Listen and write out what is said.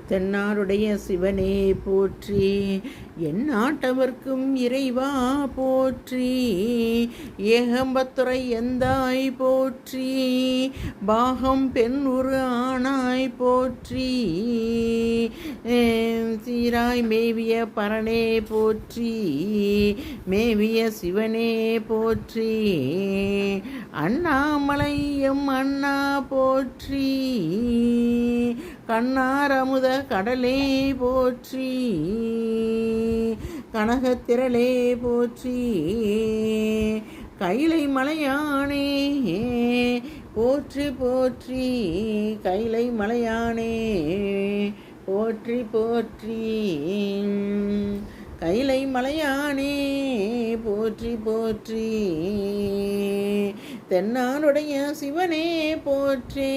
தென்னாடுடைய சிவனே போற்றி, எந்நாட்டவர்க்கும் இறைவா போற்றி, ஏகம்பத்துரை எந்தாய் போற்றி, பாகம் பெண் உரு ஆனாய் போற்றி, சீராய் மேவிய பரனே போற்றி, மேவிய சிவனே போற்றி, அண்ணாமலையும் அண்ணா போற்றி, கண்ணார் அமுத கடலே போற்றி, கனகத்திரளே போற்றி, கைலை மலையானே போற்றி போற்றி, கைலை மலையானே போற்றி போற்றி, கைலை மலையானே போற்றி போற்றி, தென்னாடுடைய சிவனே போற்றி.